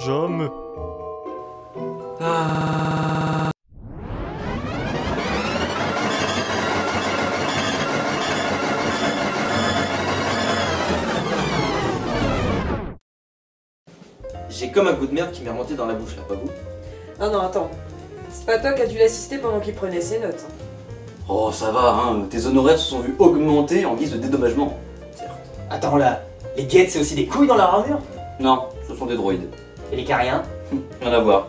jamais. J'ai comme un goût de merde qui m'est remonté dans la bouche là, pas vous? Ah non, attends. C'est pas toi qui as dû l'assister pendant qu'il prenait ses notes. Oh ça va, hein, tes honoraires se sont vus augmenter en guise de dédommagement. Certes. Attends là, les guettes c'est aussi des couilles dans leur armure? Non, ce sont des droïdes. Et les cariens? Rien à voir.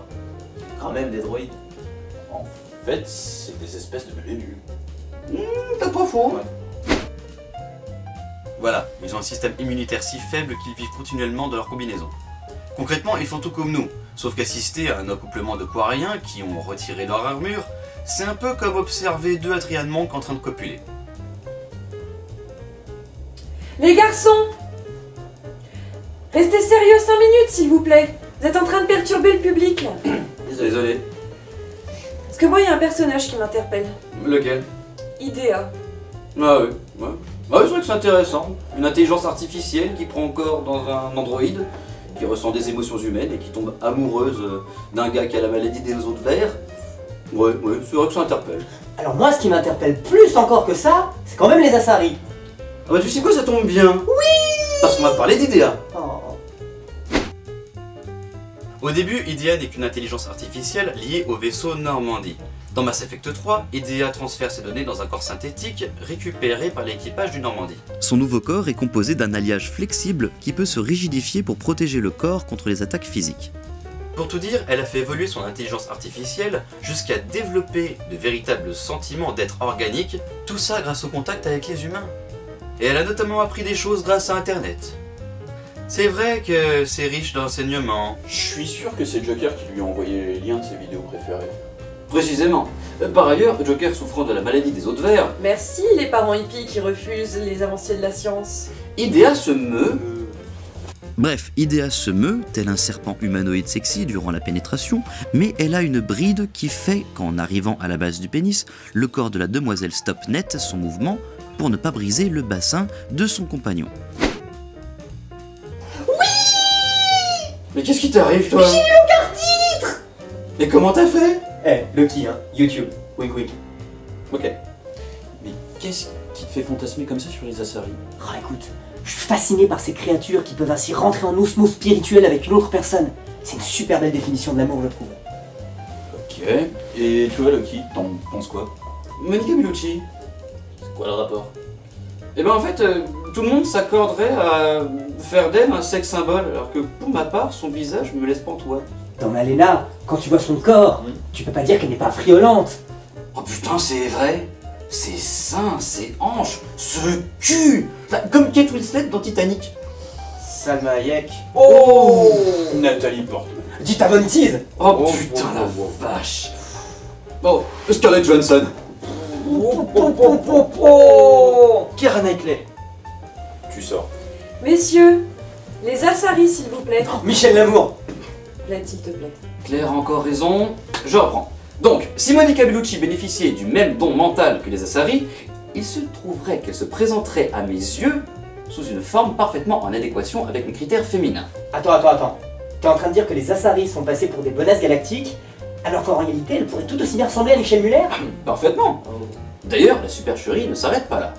Quand même des droïdes. En fait, c'est des espèces de libellules. T'as pas faux. Ouais. Voilà, ils ont un système immunitaire si faible qu'ils vivent continuellement dans leur combinaison. Concrètement, ils font tout comme nous, sauf qu'assister à un accouplement de quariens qui ont retiré leur armure, c'est un peu comme observer deux Atrian Monk en train de copuler. Les garçons! Restez sérieux 5 minutes, s'il vous plaît. Vous êtes en train de perturber le public, là. Désolé. Parce que moi, il y a un personnage qui m'interpelle. Lequel? Idea. Ah oui, ouais. Ah oui, c'est vrai que c'est intéressant. Une intelligence artificielle qui prend corps dans un androïde, qui ressent des émotions humaines et qui tombe amoureuse d'un gars qui a la maladie des os de verre. Ouais, c'est vrai que ça interpelle. Alors moi ce qui m'interpelle plus encore que ça, c'est quand même les Asari. Ah bah tu sais quoi, ça tombe bien. Oui. Parce qu'on va parler d'IDEA. Oh. Au début, IDEA n'est qu'une intelligence artificielle liée au vaisseau Normandie. Dans Mass Effect 3, IDEA transfère ses données dans un corps synthétique récupéré par l'équipage du Normandie. Son nouveau corps est composé d'un alliage flexible qui peut se rigidifier pour protéger le corps contre les attaques physiques. Pour tout dire, elle a fait évoluer son intelligence artificielle jusqu'à développer de véritables sentiments d'être organique, tout ça grâce au contact avec les humains. Et elle a notamment appris des choses grâce à Internet. C'est vrai que c'est riche d'enseignements. Je suis sûr que c'est Joker qui lui a envoyé les liens de ses vidéos préférées. Précisément. Par ailleurs, Joker souffrant de la maladie des os de verre, Merci, les parents hippies qui refusent les avancées de la science. IDEA se meut. Bref, Idea se meut, tel un serpent humanoïde sexy durant la pénétration, mais elle a une bride qui fait qu'en arrivant à la base du pénis, le corps de la demoiselle stoppe net son mouvement pour ne pas briser le bassin de son compagnon. Mais qu'est-ce qui t'arrive toi? J'ai eu aucun titre. Et comment t'as fait? Lucky hein, YouTube, wink wink. Ok. Mais qu'est-ce qui te fait fantasmer comme ça sur les Asari? Ah écoute, je suis fasciné par ces créatures qui peuvent ainsi rentrer en osmose spirituelle avec une autre personne. C'est une super belle définition de l'amour je trouve. Ok. Et toi Lucky, t'en penses quoi? Monica Bellucci. C'est quoi le rapport? Eh ben en fait, tout le monde s'accorderait à faire d'elle un sexe symbole, alors que pour ma part, son visage me laisse pantois. Non mais Alena, quand tu vois son corps, tu peux pas dire qu'elle n'est pas friolante. Oh putain, c'est vrai. Ses seins, ses hanches, ce cul, enfin, comme Kate Winslet dans Titanic. Salma Hayek. Oh, Nathalie Portman. Dita Von Teese. oh putain la vache. Bon, Scarlett Johansson. Keira Knightley. Tu sors. Messieurs, les Asari, s'il vous plaît. Michel Lamour. Plaide, s'il te plaît. Claire a encore raison. Je reprends. Donc, si Monica Bellucci bénéficiait du même don mental que les Asari, il se trouverait qu'elle se présenterait à mes yeux sous une forme parfaitement en adéquation avec mes critères féminins. Attends. T'es en train de dire que les Asari sont passés pour des bonasses galactiques, alors qu'en réalité, elles pourraient tout aussi bien ressembler à Michel Muller? Parfaitement. D'ailleurs, la supercherie ne s'arrête pas là.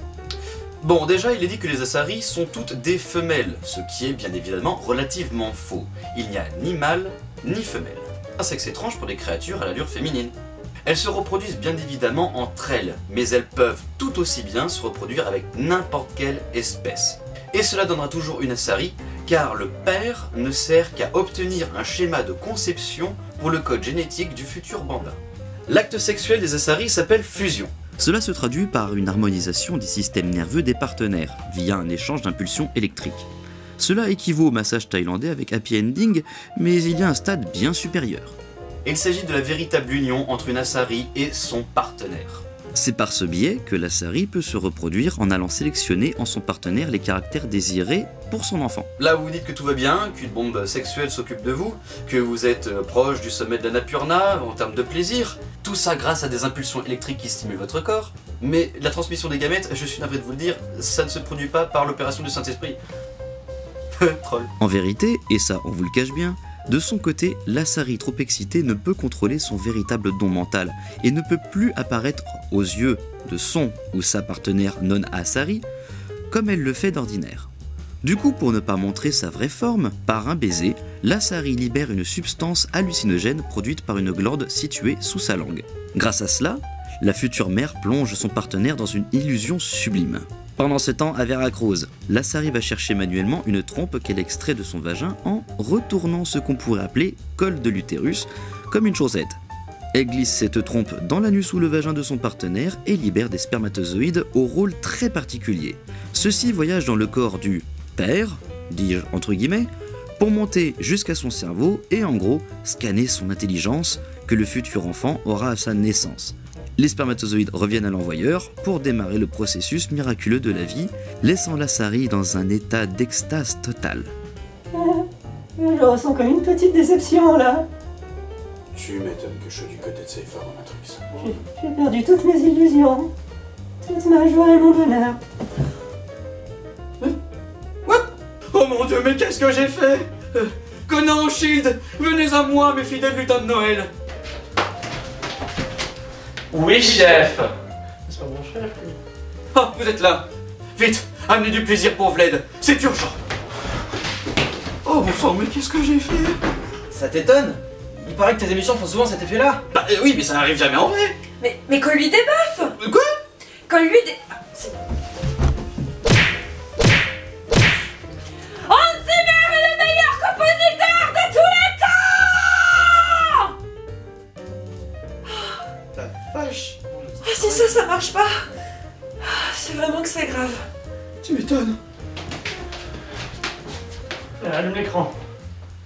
Bon, déjà, il est dit que les Asari sont toutes des femelles, ce qui est bien évidemment relativement faux. Il n'y a ni mâle, ni femelle. Un sexe étrange pour des créatures à l'allure féminine. Elles se reproduisent bien évidemment entre elles, mais elles peuvent tout aussi bien se reproduire avec n'importe quelle espèce. Et cela donnera toujours une Asari, car le père ne sert qu'à obtenir un schéma de conception pour le code génétique du futur bambin. L'acte sexuel des Asari s'appelle fusion. Cela se traduit par une harmonisation des systèmes nerveux des partenaires, via un échange d'impulsions électriques. Cela équivaut au massage thaïlandais avec happy ending, mais il y a un stade bien supérieur. Il s'agit de la véritable union entre une Asari et son partenaire. C'est par ce biais que l'Asari peut se reproduire en allant sélectionner en son partenaire les caractères désirés pour son enfant. Là vous dites que tout va bien, qu'une bombe sexuelle s'occupe de vous, que vous êtes proche du sommet de l'Annapurna en termes de plaisir, tout ça grâce à des impulsions électriques qui stimulent votre corps, mais la transmission des gamètes, je suis navré de vous le dire, ça ne se produit pas par l'opération du Saint-Esprit. Troll. En vérité, et ça on vous le cache bien, De son côté, l'Asari trop excitée ne peut contrôler son véritable don mental et ne peut plus apparaître aux yeux de son ou sa partenaire non Asari comme elle le fait d'ordinaire. Du coup, pour ne pas montrer sa vraie forme, par un baiser, l'Asari libère une substance hallucinogène produite par une glande située sous sa langue. Grâce à cela, la future mère plonge son partenaire dans une illusion sublime. Pendant ce temps, à Veracruz, l'Asari va chercher manuellement une trompe qu'elle extrait de son vagin en retournant ce qu'on pourrait appeler col de l'utérus, comme une chaussette. Elle glisse cette trompe dans l'anus ou le vagin de son partenaire et libère des spermatozoïdes au rôle très particulier. Ceux-ci voyagent dans le corps du père, dis-je entre guillemets, pour monter jusqu'à son cerveau et en gros scanner son intelligence que le futur enfant aura à sa naissance. Les spermatozoïdes reviennent à l'envoyeur pour démarrer le processus miraculeux de la vie, laissant l'Asari dans un état d'extase totale. Je ressens comme une petite déception là. Tu m'étonnes que je sois du côté de Cypher dans Matrix. J'ai perdu toutes mes illusions, toute ma joie et mon bonheur. Oh mon dieu, mais qu'est-ce que j'ai fait Conan, Shield, venez à moi, mes fidèles lutins de Noël. Oui, chef. C'est pas mon chef, lui. Ah, vous êtes là. Vite, amenez du plaisir pour Vled, c'est urgent. Oh bon sang, mais qu'est-ce que j'ai fait? Ça t'étonne? Il paraît que tes émissions font souvent cet effet-là. Bah oui, mais ça n'arrive jamais en vrai. Mais qu'on lui débaffe. Quoi? Qu'on lui dé... Ah, c'est- Hans Zimmer est le meilleur compositeur de tous les temps. La vache. Ah, si ça marche pas, c'est vraiment que c'est grave. Tu m'étonnes. Allume l'écran.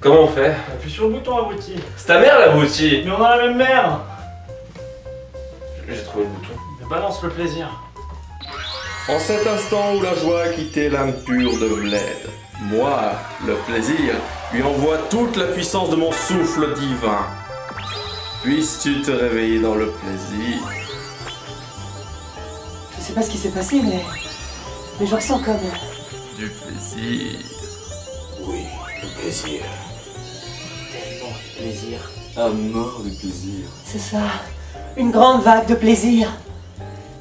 Comment on fait? Appuie sur le bouton abruti. C'est ta mère l'abruti! Mais on a la même mère. J'ai trouvé le bouton. Mais balance le plaisir. En cet instant où la joie a quitté l'âme pure de Vled, moi, le plaisir, lui envoie toute la puissance de mon souffle divin. Puisses-tu te réveiller dans le plaisir? Je sais pas ce qui s'est passé, mais je ressens comme... Du plaisir. Oui, le plaisir. tellement de plaisir. À mort de plaisir. C'est ça, une grande vague de plaisir.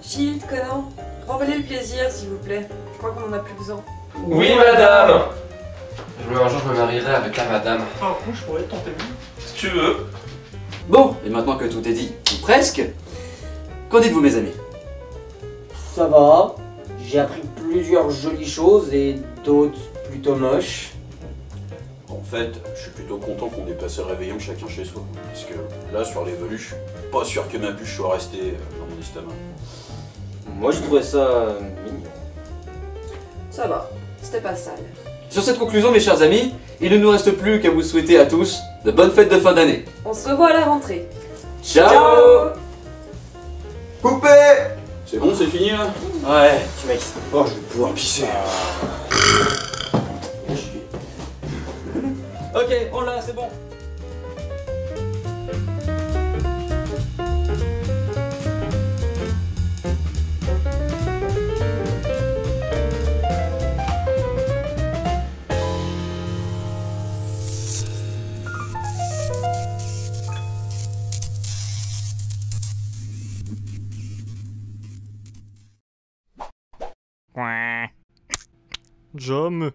Shield, Conan, remballez le plaisir, s'il vous plaît. Je crois qu'on en a plus besoin. Oui, madame! Un jour, je me marierai avec la madame. Ah, je pourrais tenter mieux. Si tu veux. Bon, et maintenant que tout est dit, ou presque, qu'en dites-vous mes amis? Ça va, j'ai appris plusieurs jolies choses et d'autres plutôt moches. En fait, je suis plutôt content qu'on ait passé le réveillon chacun chez soi. Parce que là, sur les velus, je suis pas sûr que ma bûche soit restée dans mon estomac. Moi, j'ai trouvé ça mignon. Ça va, c'était pas sale. Sur cette conclusion mes chers amis, il ne nous reste plus qu'à vous souhaiter à tous de bonnes fêtes de fin d'année. On se revoit à la rentrée. Ciao. Coupé. C'est bon, c'est fini là? Ouais. Tu m'as Oh, je vais pouvoir pisser. Ok, on l'a, c'est bon. Jamais.